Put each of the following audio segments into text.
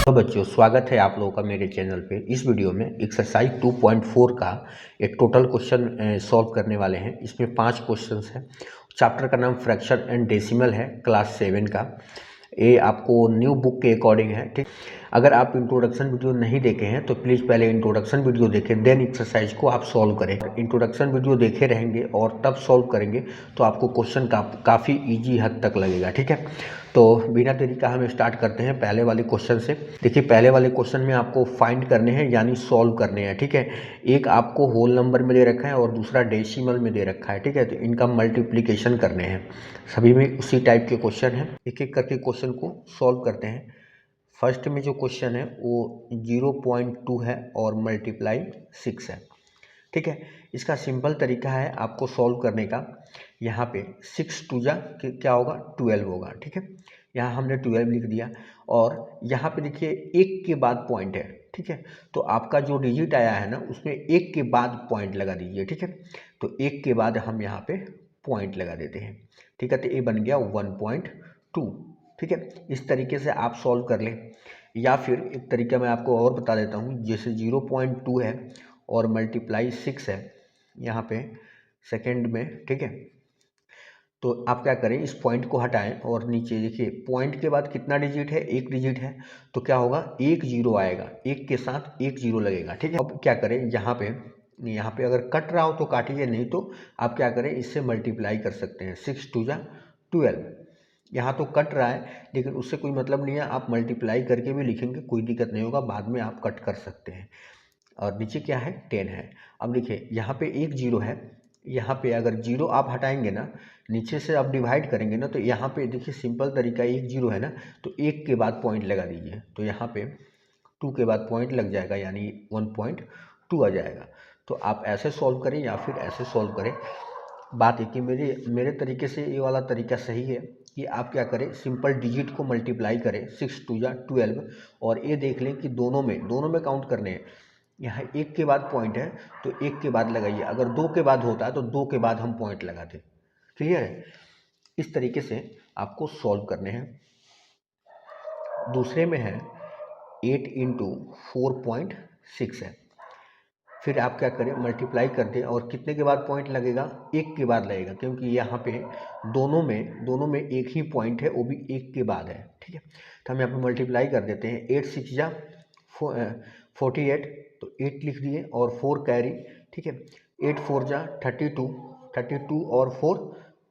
तो बच्चों, स्वागत है आप लोगों का मेरे चैनल पे। इस वीडियो में एक्सरसाइज 2.4 का एक टोटल क्वेश्चन सॉल्व करने वाले हैं। इसमें 5 क्वेश्चंस हैं। चैप्टर का नाम फ्रैक्शन एंड डेसिमल है, क्लास 7 का। ये आपको न्यू बुक के अकॉर्डिंग है, ठीक। अगर आप इंट्रोडक्शन वीडियो नहीं देखे हैं तो प्लीज़ पहले इंट्रोडक्शन वीडियो देखें, देन एक्सरसाइज को आप सॉल्व करें। इंट्रोडक्शन वीडियो देखे रहेंगे और तब सॉल्व करेंगे तो आपको क्वेश्चन काफ़ी ईजी हद तक लगेगा, ठीक है। तो बिना देरी का हम स्टार्ट करते हैं पहले वाले क्वेश्चन से। देखिए, पहले वाले क्वेश्चन में आपको फाइंड करने हैं, यानी सॉल्व करने हैं, ठीक है। एक आपको होल नंबर में दे रखा है और दूसरा डेसिमल में दे रखा है, ठीक है। तो इनका मल्टीप्लिकेशन करने हैं। सभी में उसी टाइप के क्वेश्चन हैं। एक एक करके क्वेश्चन को सॉल्व करते हैं। फर्स्ट में जो क्वेश्चन है वो 0.2 है और मल्टीप्लाई 6 है, ठीक है। इसका सिंपल तरीका है आपको सॉल्व करने का। यहाँ पे 6 टू जा क्या होगा, 12 होगा, ठीक है। यहाँ हमने 12 लिख दिया और यहाँ पे देखिए एक के बाद पॉइंट है, ठीक है। तो आपका जो डिजिट आया है ना, उसमें एक के बाद पॉइंट लगा दीजिए, ठीक है। तो एक के बाद हम यहाँ पे पॉइंट लगा देते हैं, ठीक है। तो ये बन गया 1.2, ठीक है। इस तरीके से आप सॉल्व कर लें। या फिर एक तरीका मैं आपको और बता देता हूँ। जैसे 0.2 है और मल्टीप्लाई 6 है यहाँ पे सेकंड में, ठीक है। तो आप क्या करें, इस पॉइंट को हटाएं और नीचे देखिए पॉइंट के बाद कितना डिजिट है, एक डिजिट है। तो क्या होगा, एक जीरो आएगा, एक के साथ एक जीरो लगेगा, ठीक है। अब क्या करें, यहाँ पे अगर कट रहा हो तो काटिए, नहीं तो आप क्या करें, इससे मल्टीप्लाई कर सकते हैं। 6 टू जा 12। यहाँ तो कट रहा है लेकिन उससे कोई मतलब नहीं है, आप मल्टीप्लाई करके भी लिखेंगे, कोई दिक्कत नहीं होगा, बाद में आप कट कर सकते हैं। और नीचे क्या है, 10 है। अब देखिए यहाँ पे एक जीरो है, यहाँ पे अगर जीरो आप हटाएंगे ना, नीचे से आप डिवाइड करेंगे ना, तो यहाँ पे देखिए सिंपल तरीका, एक जीरो है ना, तो एक के बाद पॉइंट लगा दीजिए। तो यहाँ पे 2 के बाद पॉइंट लग जाएगा, यानी 1.2 आ जाएगा। तो आप ऐसे सॉल्व करें या फिर ऐसे सॉल्व करें, बात है कि मेरे मेरे तरीके से ये वाला तरीका सही है कि आप क्या करें, सिंपल डिजिट को मल्टीप्लाई करें, 6 टू जा 12। और ये देख लें कि दोनों में काउंट करने हैं। यहाँ एक के बाद पॉइंट है तो एक के बाद लगाइए, अगर दो के बाद होता है तो दो के बाद हम पॉइंट लगाते। क्लियर है। इस तरीके से आपको सॉल्व करने हैं। दूसरे में है 8 इंटू 4.6 है। फिर आप क्या करें, मल्टीप्लाई कर दें और कितने के बाद पॉइंट लगेगा, एक के बाद लगेगा, क्योंकि यहाँ पे दोनों में एक ही पॉइंट है, वो भी एक के बाद है, ठीक है। तो हम यहाँ पे मल्टीप्लाई कर देते हैं। 8 6 जा 48, तो 8 लिख दिए और 4 कैरी, ठीक है। 8 4 जा 32, 32 और 4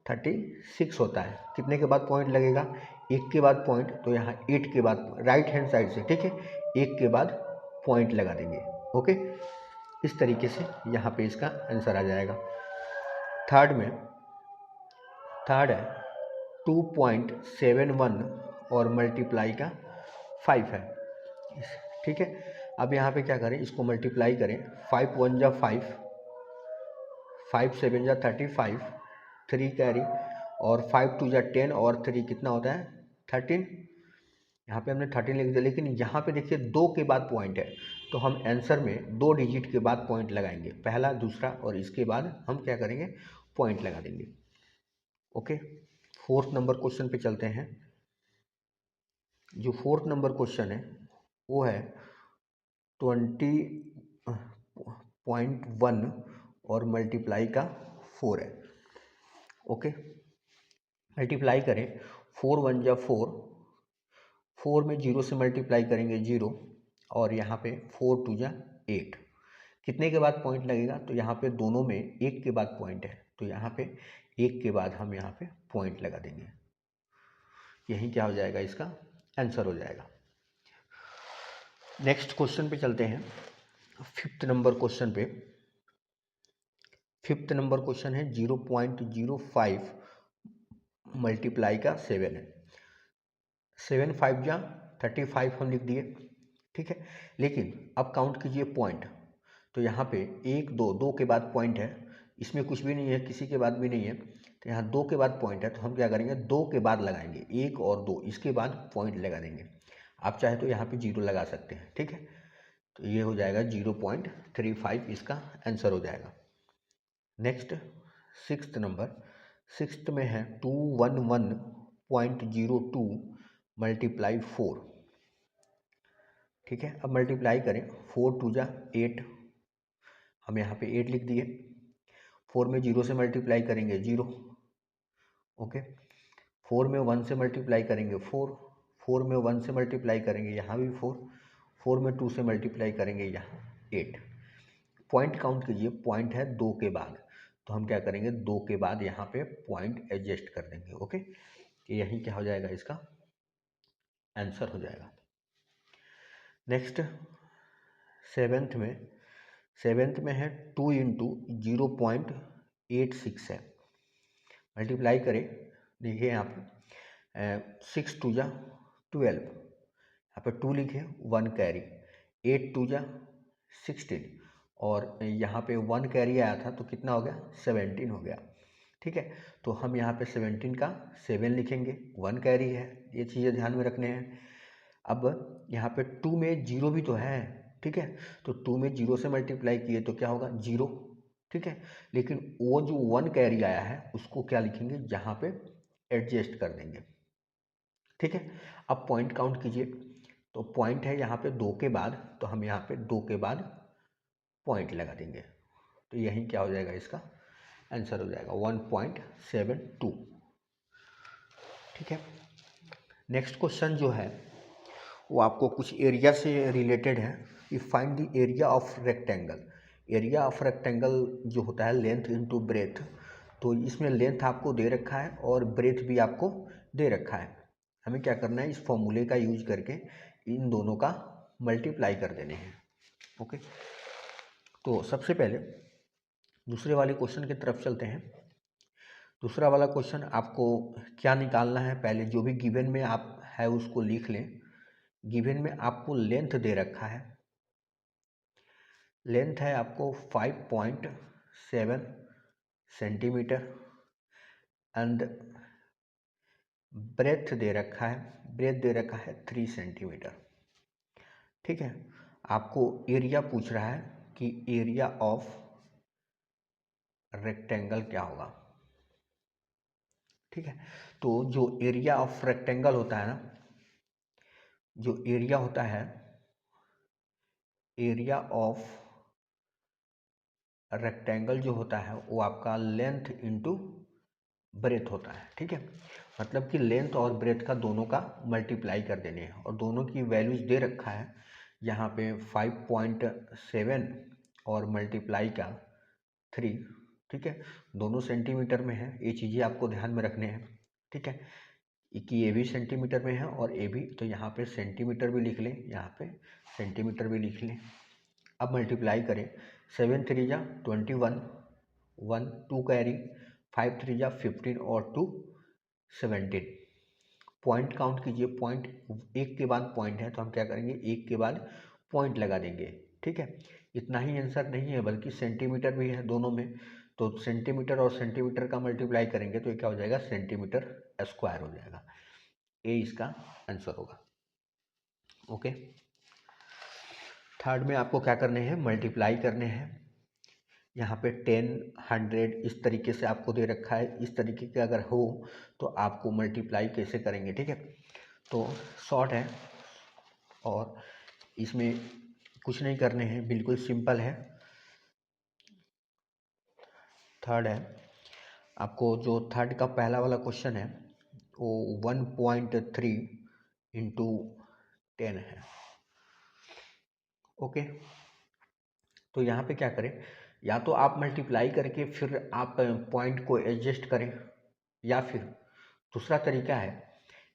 36 होता है। कितने के बाद पॉइंट लगेगा, एक के बाद पॉइंट, तो यहाँ 8 के बाद राइट हैंड साइड से, ठीक है, एक के बाद पॉइंट लगा देंगे। ओके, इस तरीके से यहाँ पे इसका आंसर आ जाएगा। थर्ड है 2.71 और मल्टीप्लाई का 5 है, ठीक है। अब यहाँ पे क्या करें, इसको मल्टीप्लाई करें। 5 1 जा 5, 5 7 जा 35, 3 कैरी और 5 2 जा 10 और 3 कितना होता है, 13। यहाँ पे हमने 13 लिख दिया, लेकिन यहाँ पे देखिए दो के बाद पॉइंट है, तो हम आंसर में दो डिजिट के बाद पॉइंट लगाएंगे, पहला दूसरा, और इसके बाद हम क्या करेंगे, पॉइंट लगा देंगे। ओके, फोर्थ नंबर क्वेश्चन पे चलते हैं। जो फोर्थ नंबर क्वेश्चन है वो है 20.1 और मल्टीप्लाई का 4 है। ओके, मल्टीप्लाई करें। 4 1 जा 4, 4 में जीरो से मल्टीप्लाई करेंगे, जीरो, और यहाँ पे 4 2 जा 8। कितने के बाद पॉइंट लगेगा, तो यहाँ पे दोनों में एक के बाद पॉइंट है, तो यहाँ पे एक के बाद हम यहाँ पे पॉइंट लगा देंगे। यही क्या हो जाएगा, इसका आंसर हो जाएगा। नेक्स्ट क्वेश्चन पे चलते हैं। फिफ्थ नंबर क्वेश्चन पे। फिफ्थ नंबर क्वेश्चन है 0.05 मल्टीप्लाई का 7 है। 7 5 जा 35 हम लिख दिए, ठीक है। लेकिन अब काउंट कीजिए पॉइंट, तो यहाँ पे एक दो के बाद पॉइंट है, इसमें कुछ भी नहीं है, किसी के बाद भी नहीं है, तो यहाँ दो के बाद पॉइंट है, तो हम क्या करेंगे, दो के बाद लगाएंगे, एक और दो, इसके बाद पॉइंट लगा देंगे। आप चाहे तो यहाँ पे जीरो लगा सकते हैं, ठीक है। तो ये हो जाएगा 0.35, इसका आंसर हो जाएगा। नेक्स्ट सिक्स्थ में है 211.02 मल्टीप्लाई 4। ठीक है। अब मल्टीप्लाई करें, 4 टू जा 8, हम यहाँ पे 8 लिख दिए। 4 में 0 से मल्टीप्लाई करेंगे 0, ओके। 4 में 1 से मल्टीप्लाई करेंगे 4, 4 में 1 से मल्टीप्लाई करेंगे यहाँ भी 4, 4 में 2 से मल्टीप्लाई करेंगे यहाँ 8। पॉइंट काउंट कीजिए, पॉइंट है 2 के बाद, तो हम क्या करेंगे 2 के बाद यहाँ पे पॉइंट एडजस्ट कर देंगे, ओके। कि यही क्या हो जाएगा, इसका आंसर हो जाएगा। नेक्स्ट सेवेंथ में है 2 इंटू 0.86 है। मल्टीप्लाई करें, देखिए यहाँ पे 6 टू जा 12, यहाँ पे 2 लिखे, 1 कैरी, 8 टू जा 16, और यहाँ पे 1 कैरी आया था तो कितना हो गया, 17 हो गया। ठीक है, तो हम यहाँ पे 17 का 7 लिखेंगे, 1 कैरी है, ये चीज़ें ध्यान में रखने हैं। अब यहाँ पे 2 में 0 भी तो है, ठीक है, तो 2 में 0 से मल्टीप्लाई किए तो क्या होगा 0, ठीक है। लेकिन वो जो 1 कैरी आया है उसको क्या लिखेंगे, यहाँ पे एडजस्ट कर देंगे, ठीक है। अब पॉइंट काउंट कीजिए, तो पॉइंट है यहाँ पे 2 के बाद, तो हम यहाँ पे 2 के बाद पॉइंट लगा देंगे, तो यही क्या हो जाएगा, इसका आंसर हो जाएगा 1.72, ठीक है। नेक्स्ट क्वेश्चन जो है वो आपको कुछ एरिया से रिलेटेड है। You find the area of rectangle. Area of rectangle जो होता है लेंथ इनटू ब्रेथ, तो इसमें लेंथ आपको दे रखा है और ब्रेथ भी आपको दे रखा है। हमें क्या करना है, इस फॉर्मूले का यूज करके इन दोनों का मल्टीप्लाई कर देने हैं, ओके। तो सबसे पहले दूसरे वाले क्वेश्चन की तरफ चलते हैं। दूसरा वाला क्वेश्चन आपको क्या निकालना है, पहले जो भी गिवन में आप है उसको लिख लें। गिवन में आपको लेंथ दे रखा है, लेंथ है आपको 5.7 सेंटीमीटर, एंड ब्रेथ दे रखा है, ब्रेथ दे रखा है 3 सेंटीमीटर, ठीक है। आपको एरिया पूछ रहा है कि एरिया ऑफ रेक्टेंगल क्या होगा, ठीक है। तो जो एरिया ऑफ रेक्टेंगल होता है ना, जो एरिया होता है, एरिया ऑफ रेक्टेंगल जो होता है वो आपका लेंथ इंटू ब्रेथ होता है, ठीक है। मतलब कि लेंथ और ब्रेथ का दोनों का मल्टीप्लाई कर देने हैं, और दोनों की वैल्यूज दे रखा है यहाँ पे 5.7 और मल्टीप्लाई का 3, ठीक है। दोनों सेंटीमीटर में है, ये चीज़ें आपको ध्यान में रखने हैं, ठीक है, कि ये भी सेंटीमीटर में है और ये भी, तो यहाँ पे सेंटीमीटर भी लिख लें, यहाँ पे सेंटीमीटर भी लिख लें। अब मल्टीप्लाई करें, 7 3 जा 21, 1 2 कैरी, 5 3 जा 15 और 2 17। पॉइंट काउंट कीजिए, पॉइंट एक के बाद पॉइंट है तो हम क्या करेंगे, एक के बाद पॉइंट लगा देंगे, ठीक है। इतना ही आंसर नहीं है बल्कि सेंटीमीटर भी है दोनों में, तो सेंटीमीटर और सेंटीमीटर का मल्टीप्लाई करेंगे तो ये क्या हो जाएगा, सेंटीमीटर स्क्वायर हो जाएगा। ये इसका आंसर होगा, ओके। थर्ड में आपको क्या करने हैं, मल्टीप्लाई करने हैं। यहाँ पे 10 100 इस तरीके से आपको दे रखा है, इस तरीके के अगर हो तो आपको मल्टीप्लाई कैसे करेंगे, ठीक है। तो शॉर्ट है और इसमें कुछ नहीं करने हैं, बिल्कुल सिंपल है। थर्ड है, आपको जो थर्ड का पहला वाला क्वेश्चन है वो 1.3 इंटू 10 है, ओके। तो यहाँ पे क्या करें, या तो आप मल्टीप्लाई करके फिर आप पॉइंट को एडजस्ट करें, या फिर दूसरा तरीका है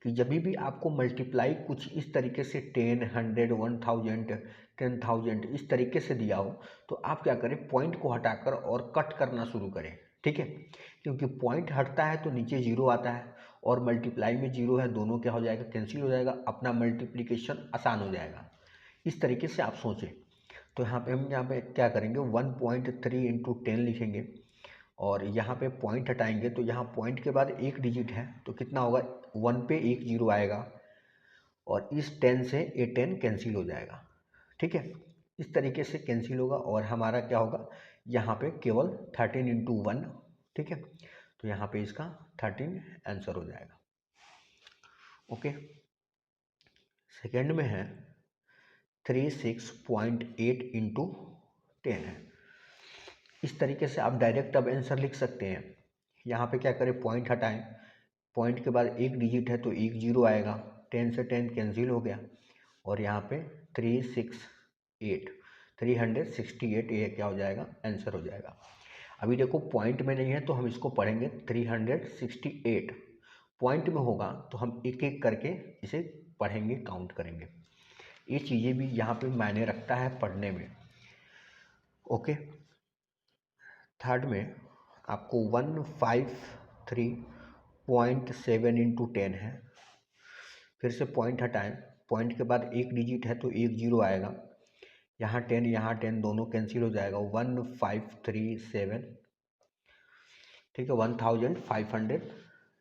कि जब भी आपको मल्टीप्लाई कुछ इस तरीके से 10 100 1000 10,000 इस तरीके से दिया हो तो आप क्या करें, पॉइंट को हटाकर और कट करना शुरू करें, ठीक है। क्योंकि पॉइंट हटता है तो नीचे जीरो आता है, और मल्टीप्लाई में जीरो है, दोनों क्या हो जाएगा, कैंसिल हो जाएगा, अपना मल्टीप्लिकेशन आसान हो जाएगा। इस तरीके से आप सोचें। तो हम यहाँ पे क्या करेंगे, 1.3 इंटू 10 लिखेंगे, और यहाँ पे पॉइंट हटाएंगे तो यहाँ पॉइंट के बाद एक डिजिट है तो कितना होगा, 1 पे एक जीरो आएगा, और इस 10 से ये 10 कैंसिल हो जाएगा, ठीक है। इस तरीके से कैंसिल होगा और हमारा क्या होगा, यहाँ पे केवल 13 इंटू 1, ठीक है। तो यहाँ पे इसका 13 आंसर हो जाएगा, ओके। सेकेंड में है 36.8 इंटू 10 है। इस तरीके से आप डायरेक्ट अब आंसर लिख सकते हैं। यहाँ पे क्या करें, पॉइंट हटाएं, पॉइंट के बाद एक डिजिट है तो एक जीरो आएगा, 10 से 10 कैंसिल हो गया और यहाँ पे 368 ये क्या हो जाएगा, आंसर हो जाएगा। अभी देखो पॉइंट में नहीं है तो हम इसको पढ़ेंगे 368, पॉइंट में होगा तो हम एक एक करके इसे पढ़ेंगे, काउंट करेंगे। ये चीज़ें भी यहाँ पे मायने रखता है पढ़ने में। ओके, थर्ड में आपको 153.7 इंटू 10 है। फिर से पॉइंट हटाएं, पॉइंट के बाद एक डिजिट है तो एक जीरो आएगा, यहाँ 10 दोनों कैंसिल हो जाएगा, 1537, ठीक है,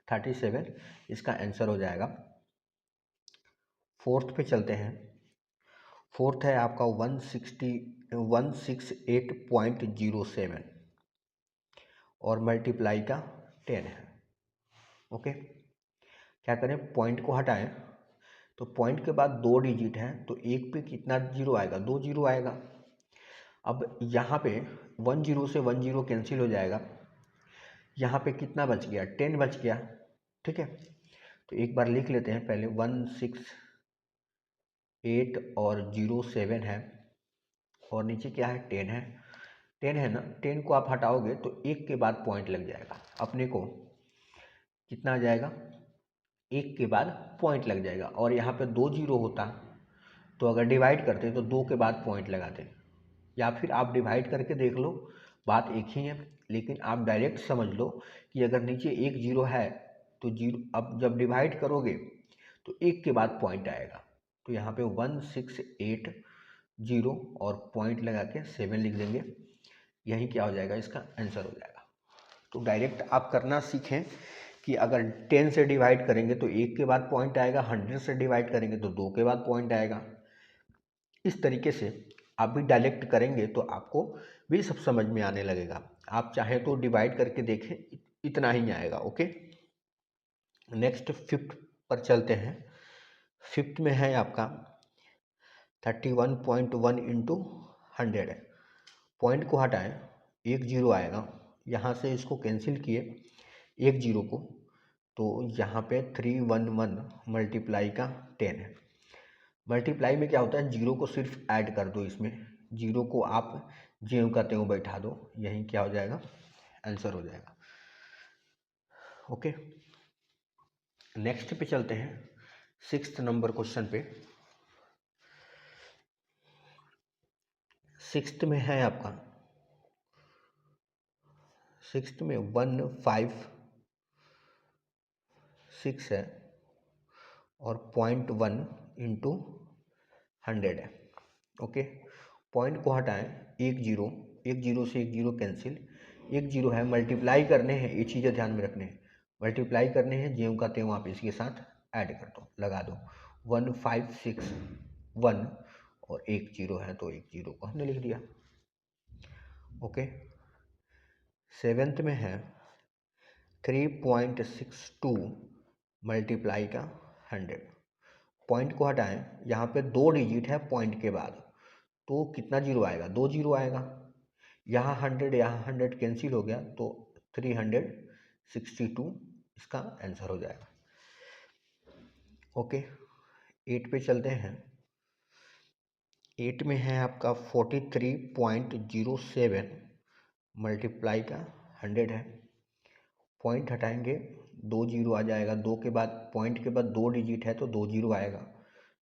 1537 इसका आंसर हो जाएगा। फोर्थ पे चलते हैं। फोर्थ है आपका 168.07 और मल्टीप्लाई का 10 है। ओके, क्या करें, पॉइंट को हटाएं तो पॉइंट के बाद दो डिजिट है तो एक पे कितना जीरो आएगा, दो जीरो आएगा। अब यहाँ पे 10 से 10 कैंसिल हो जाएगा, यहाँ पे कितना बच गया, 10 बच गया। ठीक है, तो एक बार लिख लेते हैं पहले, 168 और 07 है और नीचे क्या है, 10 है। 10 है ना, 10 को आप हटाओगे तो एक के बाद पॉइंट लग जाएगा, अपने को कितना आ जाएगा, एक के बाद पॉइंट लग जाएगा। और यहाँ पे दो जीरो होता तो अगर डिवाइड करते तो दो के बाद पॉइंट लगाते, या फिर आप डिवाइड करके देख लो, बात एक ही है। लेकिन आप डायरेक्ट समझ लो कि अगर नीचे एक जीरो है तो जीरो, अब जब डिवाइड करोगे तो एक के बाद पॉइंट आएगा। तो यहाँ पे 1680 और पॉइंट लगा के 7 लिख देंगे, यही क्या हो जाएगा, इसका आंसर हो जाएगा। तो डायरेक्ट आप करना सीखें कि अगर 10 से डिवाइड करेंगे तो एक के बाद पॉइंट आएगा, 100 से डिवाइड करेंगे तो दो के बाद पॉइंट आएगा। इस तरीके से आप भी डायरेक्ट करेंगे तो आपको भी सब समझ में आने लगेगा। आप चाहें तो डिवाइड करके देखें, इतना ही आएगा। ओके, नेक्स्ट फिफ्थ पर चलते हैं। फिफ्थ में है आपका 31.1 इंटू 100 है। पॉइंट को हटाएं, एक जीरो आएगा, यहाँ से इसको कैंसिल किए एक जीरो को, तो यहाँ पे 311 मल्टीप्लाई का 10 है। मल्टीप्लाई में क्या होता है, जीरो को सिर्फ ऐड कर दो, इसमें जीरो को आप ज्यों का त्यों बैठा दो, यही क्या हो जाएगा, आंसर हो जाएगा। ओके, नेक्स्ट पे चलते हैं, सिक्स्थ नंबर क्वेश्चन पे। सिक्स्थ में है आपका, सिक्स्थ में 156 है और 0.1 इंटू 100 है। ओके, पॉइंट को हटाएं, एक जीरो से एक जीरो कैंसिल, एक जीरो है, मल्टीप्लाई करने हैं, ये चीज़ें ध्यान में रखने हैं, मल्टीप्लाई करने हैं, ज्यों का त्यों आप इसके साथ ऐड कर दो, लगा दो, 1561 और एक जीरो है तो एक जीरो को हमने लिख दिया। ओके, सेवेंथ में है 3.62 मल्टीप्लाई का 100। पॉइंट को हटाएं, यहाँ पे दो डिजिट है पॉइंट के बाद, तो कितना जीरो आएगा, दो जीरो आएगा, यहाँ 100 कैंसिल हो गया तो 362 इसका आंसर हो जाएगा। ओके, 8 पे चलते हैं। 8 में है आपका 43.07 मल्टीप्लाई का 100 है। पॉइंट हटाएंगे, दो जीरो आ जाएगा, दो के बाद पॉइंट के बाद दो डिजिट है तो दो जीरो आएगा,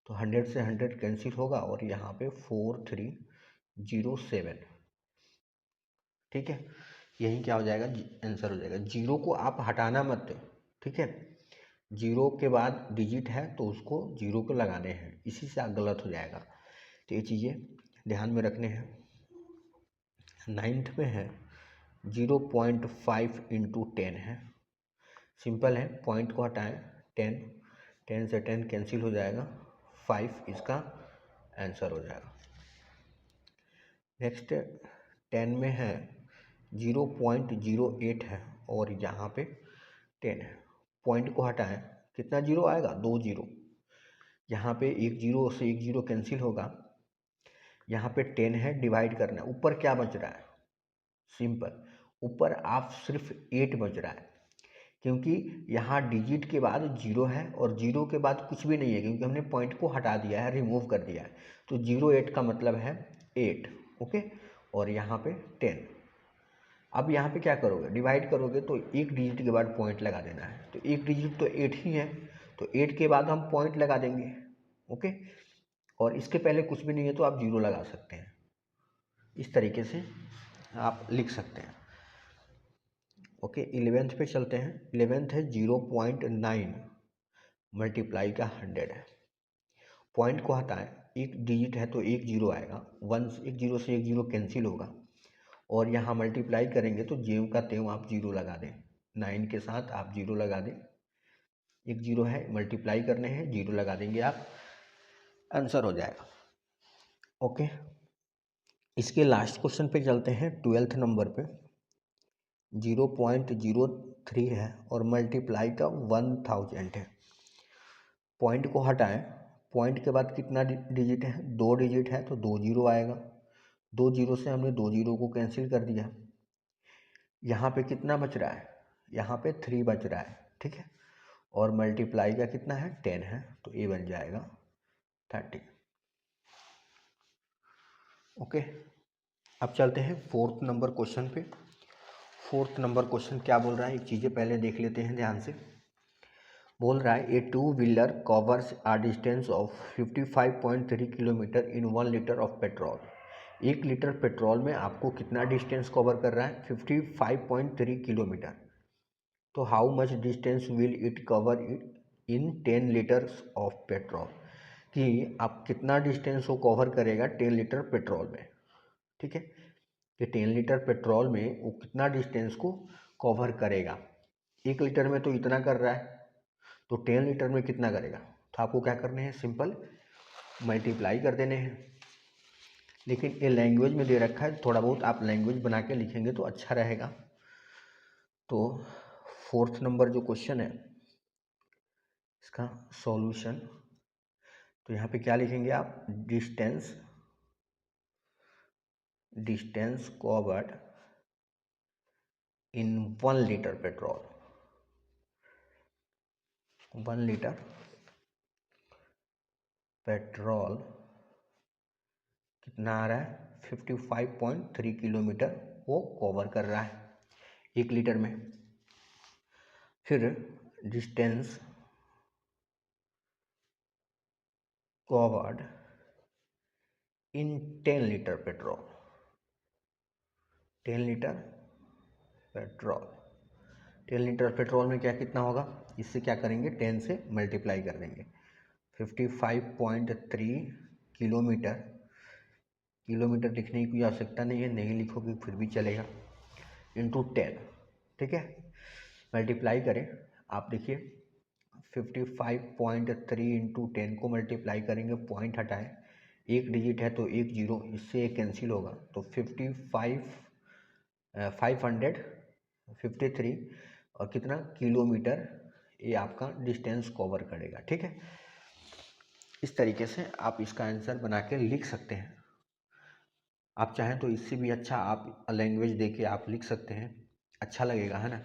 तो 100 से 100 कैंसिल होगा और यहाँ पे 4307, ठीक है, यही क्या हो जाएगा, आंसर हो जाएगा। जीरो को आप हटाना मत, ठीक है, जीरो के बाद डिजिट है तो उसको जीरो को लगाने हैं, इसी से गलत हो जाएगा, तो ये चीज़ें ध्यान में रखने हैं। नाइन्थ में है 0.5 इंटू 10 है, सिंपल है, पॉइंट को हटाएं, 10 से 10 कैंसिल हो जाएगा, 5 इसका आंसर हो जाएगा। नेक्स्ट 10 में है 0.08 है और यहाँ पे 10 है, पॉइंट को हटाएं, कितना जीरो आएगा, दो जीरो, यहाँ पे एक जीरो से एक जीरो कैंसिल होगा, यहाँ पे 10 है, डिवाइड करना है। ऊपर क्या बच रहा है? सिंपल, ऊपर आप सिर्फ 8 बच रहा है, क्योंकि यहाँ डिजिट के बाद 0 है और 0 के बाद कुछ भी नहीं है, क्योंकि हमने पॉइंट को हटा दिया है, रिमूव कर दिया है। तो 08 का मतलब है 8, ओके। और यहाँ पे 10। अब यहाँ पे क्या करोगे? डिवाइड करोगे तो एक डिजिट के बाद पॉइंट लगा देना है। तो एक डिजिट तो 8 ही है, तो 8 के बाद हम पॉइंट लगा देंगे, ओके। और इसके पहले कुछ भी नहीं है तो आप 0 लगा सकते हैं। इस तरीके से आप लिख सकते हैं, ओके। 11th पे चलते हैं। 11th है 0.9 मल्टीप्लाई का 100 है। पॉइंट को हटाएं, एक डिजिट है तो एक जीरो आएगा, वन एक जीरो से एक जीरो कैंसिल होगा, और यहाँ मल्टीप्लाई करेंगे तो ज्यों का त्यों आप जीरो लगा दें, 9 के साथ आप जीरो लगा दें। एक जीरो है, मल्टीप्लाई करने हैं, जीरो लगा देंगे आप, आंसर हो जाएगा, ओके। इसके लास्ट क्वेश्चन पे चलते हैं, 12th नंबर पे। 0.03 है और मल्टीप्लाई का 1000 है। पॉइंट को हटाएं, पॉइंट के बाद कितना डिजिट है? 2 डिजिट है तो 2 जीरो आएगा, 2 जीरो से हमने 2 जीरो को कैंसिल कर दिया। यहाँ पे कितना बच रहा है? यहाँ पे 3 बच रहा है, ठीक है। और मल्टीप्लाई का कितना है? 10 है, तो ये बन जाएगा 30, ओके। अब चलते हैं 4th नंबर क्वेश्चन पे। 4th नंबर क्वेश्चन क्या बोल रहा है, एक चीज़ें पहले देख लेते हैं ध्यान से। बोल रहा है a 2 wheeler covers a distance of 55.3 kilometre in 1 litre of petrol. 1 litre petrol में आपको कितना डिस्टेंस कवर कर रहा है? 55.3 किलोमीटर। तो how much distance will it cover in 10 litres of petrol, कि आप कितना डिस्टेंस को कवर करेगा 10 लीटर पेट्रोल में, ठीक है। कि 10 लीटर पेट्रोल में वो कितना डिस्टेंस को कवर करेगा। 1 लीटर में तो इतना कर रहा है, तो 10 लीटर में कितना करेगा? तो आपको क्या करने हैं? सिंपल मल्टीप्लाई कर देने हैं। लेकिन ये लैंग्वेज में दे रखा है, थोड़ा बहुत आप लैंग्वेज बना के लिखेंगे तो अच्छा रहेगा। तो 4th नंबर जो क्वेश्चन है इसका सॉल्यूशन, तो यहाँ पे क्या लिखेंगे आप? Distance covered in 1 litre petrol, 1 litre petrol कितना आ रहा है? 55.3 किलोमीटर वो कवर कर रहा है 1 लीटर में। फिर distance covered in 10 litre petrol, 10 litre petrol, 10 litre petrol में क्या कितना होगा? इससे क्या करेंगे? 10 से मल्टीप्लाई कर देंगे। 55.3 किलोमीटर, किलोमीटर लिखने की आवश्यकता नहीं है, नहीं लिखोगे फिर भी चलेगा, इंटू 10, ठीक है। मल्टीप्लाई करें, आप देखिए 55.3 इंटू 10 को मल्टीप्लाई करेंगे, पॉइंट हटाएं, एक डिजिट है तो एक जीरो, इससे एक कैंसिल होगा, तो 553 और कितना किलोमीटर ये आपका डिस्टेंस कवर करेगा, ठीक है। इस तरीके से आप इसका आंसर बना के लिख सकते हैं। आप चाहें तो इससे भी अच्छा आप लैंग्वेज दे के आप लिख सकते हैं, अच्छा लगेगा, है ना।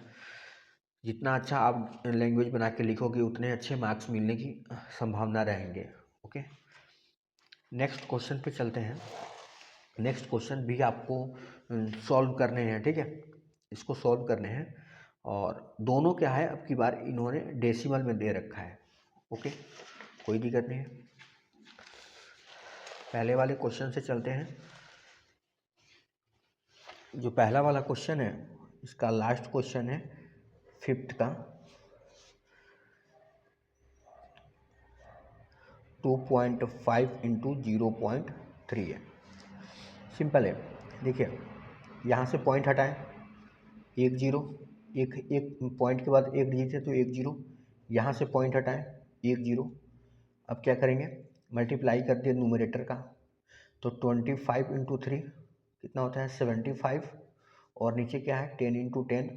जितना अच्छा आप लैंग्वेज बना के लिखोगे उतने अच्छे मार्क्स मिलने की संभावना रहेंगे, ओके। नेक्स्ट क्वेश्चन पे चलते हैं। नेक्स्ट क्वेश्चन भी आपको सॉल्व करने हैं, ठीक है। इसको सॉल्व करने हैं, और दोनों क्या है, अब की बार इन्होंने डेसिमल में दे रखा है, ओके, कोई दिक्कत नहीं है। पहले वाले क्वेश्चन से चलते हैं। जो पहला वाला क्वेश्चन है इसका लास्ट क्वेश्चन है 5th का, 2.5 इंटू 0.3 है। सिंपल है, देखिए यहाँ से पॉइंट हटाएं, एक जीरो, एक एक पॉइंट के बाद एक डिजिट है तो एक जीरो, यहाँ से पॉइंट हटाएं, एक जीरो। अब क्या करेंगे? मल्टीप्लाई कर दिए न्यूमरेटर का, तो 25 इंटू 3 कितना होता है? 75, और नीचे क्या है? 10 इंटू 10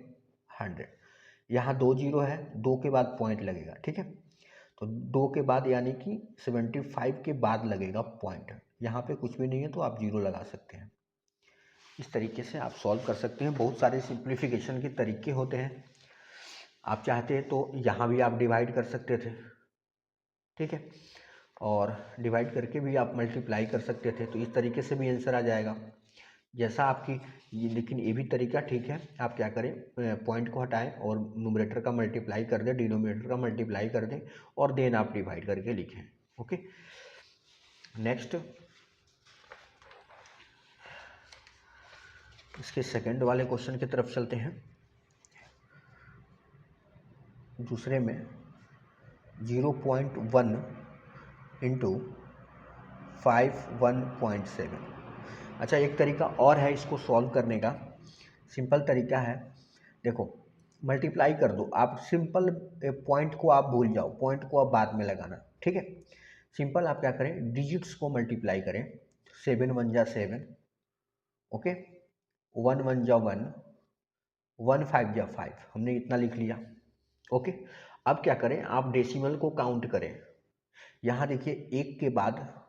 100। यहाँ 2 जीरो है, 2 के बाद पॉइंट लगेगा, ठीक है। तो 2 के बाद यानी कि 75 के बाद लगेगा पॉइंट, यहाँ पे कुछ भी नहीं है तो आप 0 लगा सकते हैं। इस तरीके से आप सॉल्व कर सकते हैं। बहुत सारे सिंप्लीफिकेशन के तरीके होते हैं। आप चाहते हैं तो यहाँ भी आप डिवाइड कर सकते थे, ठीक है, और डिवाइड करके भी आप मल्टीप्लाई कर सकते थे, तो इस तरीके से भी आंसर आ जाएगा जैसा आपकी ये। लेकिन ये भी तरीका ठीक है, आप क्या करें, पॉइंट को हटाएं और न्यूमरेटर का मल्टीप्लाई कर दें, डिनोमिनेटर का मल्टीप्लाई कर दें और देन आप डिवाइड करके लिखें। ओके, नेक्स्ट इसके सेकंड वाले क्वेश्चन की तरफ चलते हैं। दूसरे में 0.1 इंटू 51.7। अच्छा, एक तरीका और है इसको सॉल्व करने का, सिंपल तरीका है। देखो, मल्टीप्लाई कर दो आप, सिंपल पॉइंट को आप भूल जाओ, पॉइंट को आप बाद में लगाना, ठीक है। सिंपल आप क्या करें, डिजिट्स को मल्टीप्लाई करें। 7 1 जा 7, ओके, 1 1 जा 1, 1 5 जा 5, हमने इतना लिख लिया। ओके, अब क्या करें, आप डेसिमल को काउंट करें। यहाँ देखिए एक के बाद,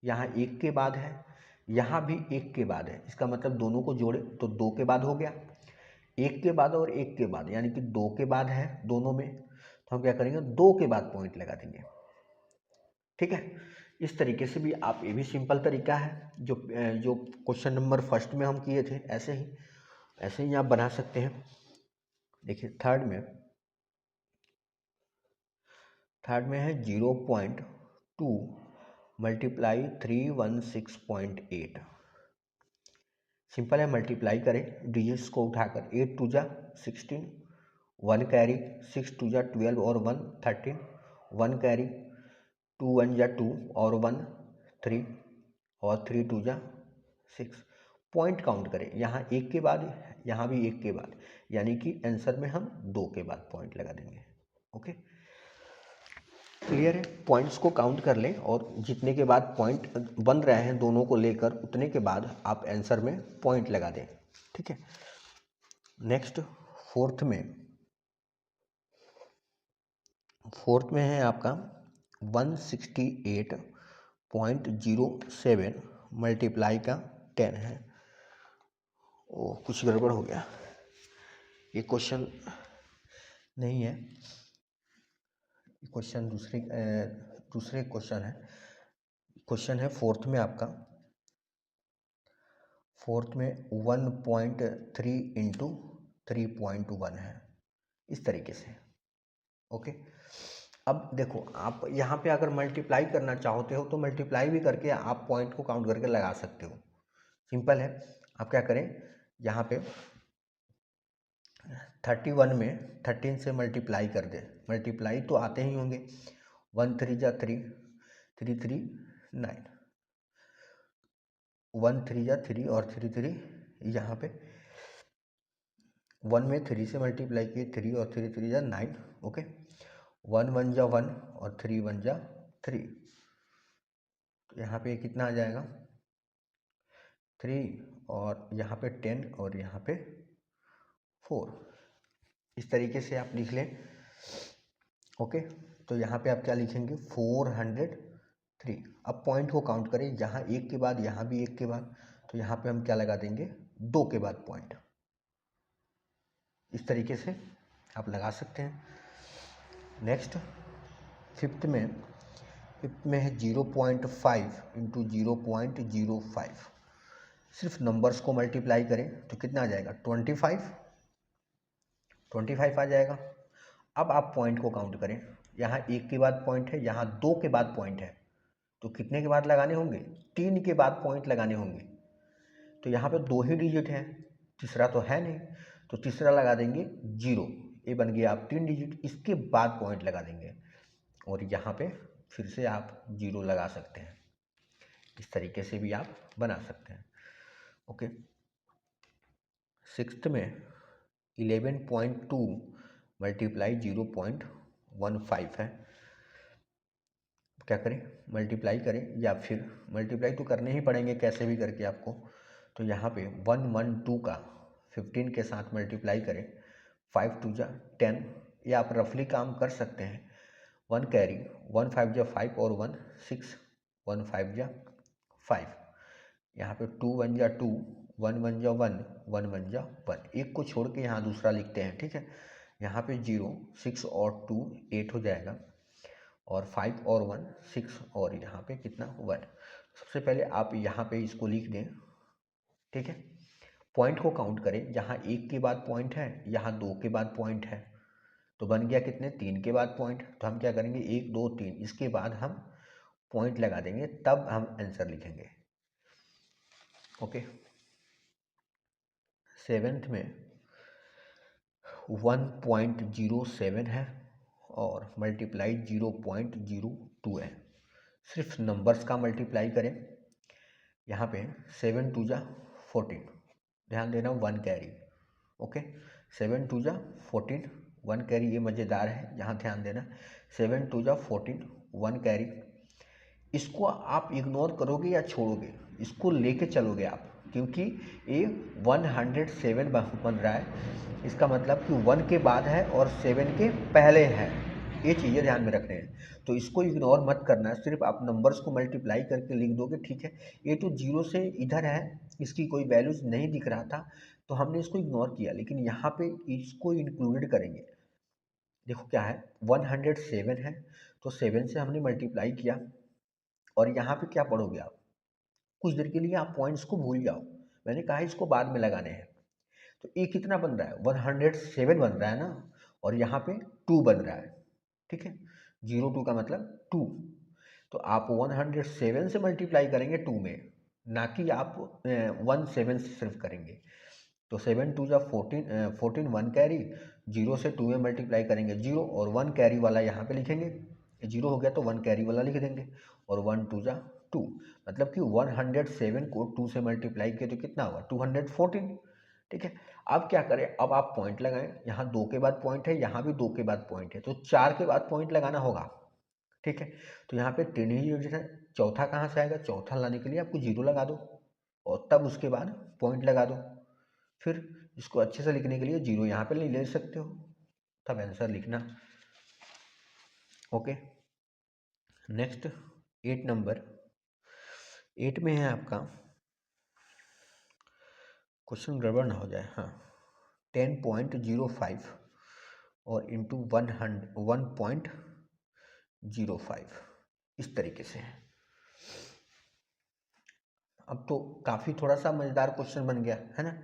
यहाँ एक के बाद है, यहाँ भी एक के बाद है, इसका मतलब दोनों को जोड़े तो 2 के बाद हो गया। एक के बाद और एक के बाद यानी कि 2 के बाद है दोनों में, तो हम क्या करेंगे, 2 के बाद पॉइंट लगा देंगे, ठीक है। इस तरीके से भी आप, ये भी सिंपल तरीका है, जो जो क्वेश्चन नंबर फर्स्ट में हम किए थे, ऐसे ही आप बना सकते हैं। देखिए थर्ड में है 0.2 मल्टीप्लाई 316.8। सिंपल है, मल्टीप्लाई करें डिजिट्स को उठाकर। 8 2 जा 16, 1 कैरी, 6 2 जा 12 और 1 13, 1 कैरी, 2 1 जा 2 और 1 3 और 3 2 जा 6। पॉइंट काउंट करें, यहाँ एक के बाद, यहाँ भी एक के बाद, यानी कि आंसर में हम 2 के बाद पॉइंट लगा देंगे। ओके, क्लियर है। पॉइंट्स को काउंट कर लें और जितने के बाद पॉइंट बन रहे हैं दोनों को लेकर, उतने के बाद आप आंसर में पॉइंट लगा दें, ठीक है। नेक्स्ट फोर्थ में है आपका 168.07 मल्टीप्लाई का 10 है। ओ, कुछ गड़बड़ हो गया, ये क्वेश्चन नहीं है, क्वेश्चन दूसरे क्वेश्चन है। क्वेश्चन है फोर्थ में आपका, फोर्थ में 1.3 इंटू 3.1 है, इस तरीके से। ओके, अब देखो, आप यहाँ पे अगर मल्टीप्लाई करना चाहते हो तो मल्टीप्लाई भी करके आप पॉइंट को काउंट करके लगा सकते हो। सिंपल है, आप क्या करें, यहाँ पे 31 में 13 से मल्टीप्लाई कर दे, मल्टीप्लाई तो आते ही होंगे। 1 3 जा 3, 3 3 9, 1 3 जा 3 और 3 3, यहाँ पे 1 में 3 से मल्टीप्लाई किए, 3 और 3 3 जा 9। ओके, 1 1 जा 1 और 3 1 जा 3, तो यहाँ पे कितना आ जाएगा, 3 और यहाँ पे 10 और यहाँ पे 4। इस तरीके से आप लिख लें। ओके, तो यहाँ पे आप क्या लिखेंगे, 403। अब पॉइंट को काउंट करें, यहाँ एक के बाद, यहाँ भी एक के बाद, तो यहाँ पे हम क्या लगा देंगे, 2 के बाद पॉइंट। इस तरीके से आप लगा सकते हैं। नेक्स्ट फिफ्थ में है 0.5 इंटू 0.05। सिर्फ नंबर्स को मल्टीप्लाई करें तो कितना आ जाएगा, 25 आ जाएगा। अब आप पॉइंट को काउंट करें, यहाँ एक के बाद पॉइंट है, यहाँ 2 के बाद पॉइंट है, तो कितने के बाद लगाने होंगे, 3 के बाद पॉइंट लगाने होंगे। तो यहाँ पे 2 ही डिजिट है, तीसरा तो है नहीं, तो तीसरा लगा देंगे 0, ये बन गया आप 3 डिजिट, इसके बाद पॉइंट लगा देंगे और यहाँ पे फिर से आप 0 लगा सकते हैं। इस तरीके से भी आप बना सकते हैं। ओके, सिक्स्थ में 11.2 मल्टीप्लाई 0.15 है। क्या करें, मल्टीप्लाई करें, या फिर मल्टीप्लाई तो करने ही पड़ेंगे कैसे भी करके आपको। तो यहाँ पे 112 का 15 के साथ मल्टीप्लाई करें, 5 2 जा 10, ये आप रफली काम कर सकते हैं। 1 कैरी, 1 5 जा 5 और 1 6, 1 5 जा 5। यहाँ पे 2 1 जा 2, 1 1 जा 1, 1 1 जा 1, एक को छोड़ के यहाँ दूसरा लिखते हैं, ठीक है। यहाँ पे 0, 6 और 2 8 हो जाएगा, और 5 और 1 6, और यहाँ पे कितना 1। सबसे पहले आप यहाँ पे इसको लिख दें, ठीक है। पॉइंट को काउंट करें, जहाँ 1 के बाद पॉइंट है, यहाँ 2 के बाद पॉइंट है, तो बन गया कितने 3 के बाद पॉइंट। तो हम क्या करेंगे 1 2 3, इसके बाद हम पॉइंट लगा देंगे, तब हम आंसर लिखेंगे। ओके। 7th में 1.07 है और मल्टीप्लाई 0.02 है। सिर्फ नंबर्स का मल्टीप्लाई करें। यहाँ पे 7 2 जा 14, ध्यान देना 1 कैरी। ओके, 7 2 जा 14, 1 कैरी, ये मज़ेदार है, यहाँ ध्यान देना। 7 2 जा 14, 1 कैरी। इसको आप इग्नोर करोगे या छोड़ोगे, इसको लेके चलोगे आप, क्योंकि ये 107 बन रहा है। इसका मतलब कि 1 के बाद है और 7 के पहले है, ये चीज़ें ध्यान में रखने हैं। तो इसको इग्नोर मत करना, सिर्फ आप नंबर्स को मल्टीप्लाई करके लिख दोगे, ठीक है। ये तो 0 से इधर है, इसकी कोई वैल्यूज नहीं दिख रहा था, तो हमने इसको इग्नोर किया, लेकिन यहाँ पे इसको इंक्लूडेड करेंगे। देखो क्या है, 107 है, तो 7 से हमने मल्टीप्लाई किया, और यहाँ पे क्या पढ़ोगे आप, कुछ देर के लिए आप पॉइंट्स को भूल जाओ, मैंने कहा इसको बाद में लगाने हैं। तो ये कितना बन रहा है, 107 बन रहा है ना, और यहाँ पे 2 बन रहा है, ठीक है। 02 का मतलब 2, तो आप 107 से मल्टीप्लाई करेंगे 2 में, ना कि आप 17 से सिर्फ करेंगे। तो 7 2 जा 14, 14 1 कैरी, 0 से 2 में मल्टीप्लाई करेंगे 0, और 1 कैरी वाला यहाँ पे लिखेंगे। 0 हो गया तो 1 कैरी वाला लिख देंगे, और 1 2 जा 2, मतलब कि 107 को 2 से मल्टीप्लाई किए तो कितना हुआ 214, ठीक है। अब क्या करें, अब आप पॉइंट लगाएं, यहाँ 2 के बाद पॉइंट है, यहाँ भी 2 के बाद पॉइंट है, तो 4 के बाद पॉइंट लगाना होगा, ठीक है। तो यहाँ पे 3 ही यूनिट है, चौथा कहाँ से आएगा, चौथा लाने के लिए आपको 0 लगा दो, और तब उसके बाद पॉइंट लगा दो। फिर इसको अच्छे से लिखने के लिए 0 यहाँ पे ले सकते हो, तब आंसर लिखना। Okay, next 8 number. 8 में है आपका, क्वेश्चन गड़बड़ ना हो जाए, हाँ, 10.05 और इंटू 1.05, इस तरीके से है। अब तो काफ़ी थोड़ा सा मज़ेदार क्वेश्चन बन गया है ना।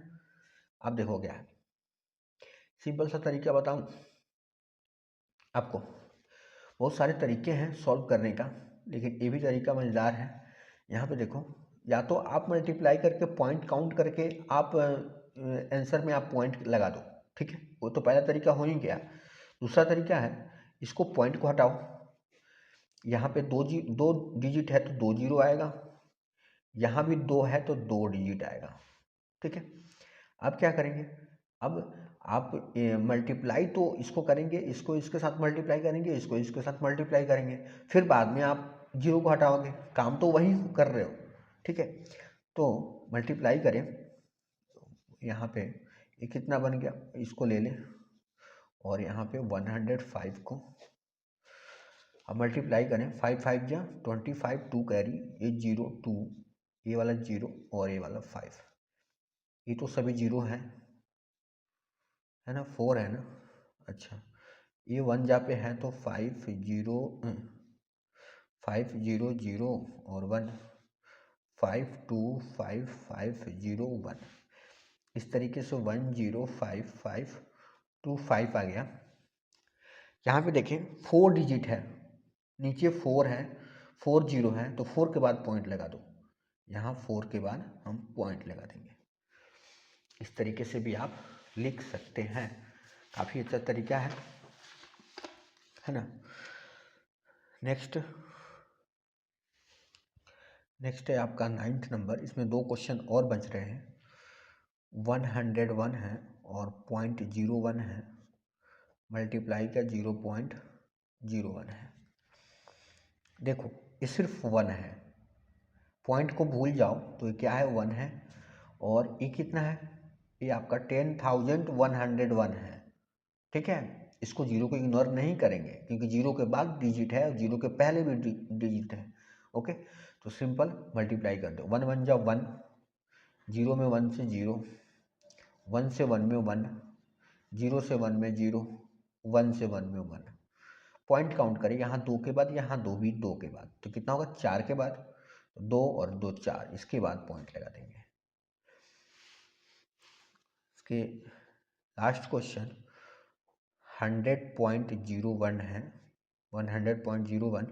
अब देखो क्या है, सिंपल सा तरीका बताऊं आपको, बहुत सारे तरीके हैं सॉल्व करने का, लेकिन ये भी तरीका मज़ेदार है। यहाँ पे देखो, या तो आप मल्टीप्लाई करके पॉइंट काउंट करके आप आंसर में आप पॉइंट लगा दो, ठीक है, वो तो पहला तरीका हो ही गया। दूसरा तरीका है, इसको पॉइंट को हटाओ, यहाँ पे 2 डिजिट है तो 2 0 आएगा, यहाँ भी 2 है तो 2 डिजिट आएगा, ठीक है। अब क्या करेंगे, अब आप मल्टीप्लाई तो इसको करेंगे, इसको इसके साथ मल्टीप्लाई करेंगे, इसको इसके साथ मल्टीप्लाई करेंगे, फिर बाद में आप 0 को हटाओगे, काम तो वही कर रहे हो, ठीक है। तो मल्टीप्लाई करें, यहाँ पे ये कितना बन गया, इसको ले लें, और यहाँ पे 105 को अब मल्टीप्लाई करें, 5 5 जा 25, 2 कैरी, ये 0 2, ये वाला 0 और ये वाला 5, ये तो सभी 0 हैं, है ना, 4 है ना, अच्छा, ये 1 जा पे है तो 5 0 5 0 0 और 1, 5 2 5 5 0 1, इस तरीके से 1 0 5 5 2 5 आ गया। यहाँ पे देखें 4 डिजिट है, नीचे 4 है, 4 0 है, तो 4 के बाद पॉइंट लगा दो, यहाँ 4 के बाद हम पॉइंट लगा देंगे। इस तरीके से भी आप लिख सकते हैं, काफ़ी अच्छा तरीका है ना। नेक्स्ट है आपका 9th नंबर, इसमें 2 क्वेश्चन और बच रहे हैं। 101 है और 0.01 है, मल्टीप्लाई का 0.01 है। देखो ये सिर्फ 1 है, पॉइंट को भूल जाओ तो ये क्या है 1 है, और ये कितना है, ये आपका 10,101 है, ठीक है। इसको 0 को इग्नोर नहीं करेंगे, क्योंकि 0 के बाद डिजिट है और 0 के पहले भी डिजिट है, ओके, तो सिंपल मल्टीप्लाई कर दो, 1 1 जा 1, 0 में 1 से 0, 1 से 1 में 1, 0 से 1 में 0, 1 से 1 में 1। पॉइंट काउंट करें, यहाँ 2 के बाद, यहाँ 2 भी 2 के बाद, तो कितना होगा 4 के बाद, 2 और 2 4, इसके बाद पॉइंट लगा देंगे। इसके लास्ट क्वेश्चन 100.01 है, 100.01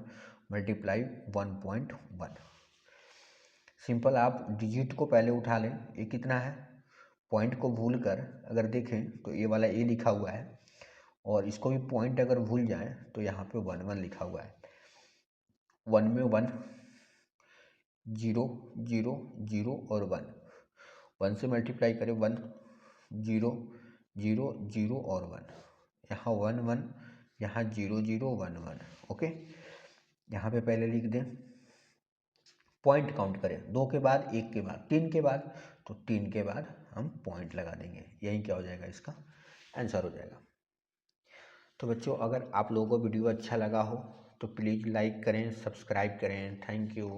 मल्टीप्लाई 1.1। सिंपल आप डिजिट को पहले उठा लें, ये कितना है, पॉइंट को भूल कर अगर देखें तो ये वाला ए लिखा हुआ है, और इसको भी पॉइंट अगर भूल जाए तो यहाँ पे 1 1 लिखा हुआ है। 1 में 1, 0 0 0 और 1, 1 से मल्टीप्लाई करें 1, 0 0 0 और 1, यहाँ 1 1, यहाँ 0 0 1 1। ओके, यहाँ पे पहले लिख दें, पॉइंट काउंट करें, 2 के बाद, 1 के बाद, 3 के बाद, तो 3 के बाद हम पॉइंट लगा देंगे, यही क्या हो जाएगा, इसका आंसर हो जाएगा। तो बच्चों, अगर आप लोगों को वीडियो अच्छा लगा हो तो प्लीज़ लाइक करें, सब्सक्राइब करें। Thank you.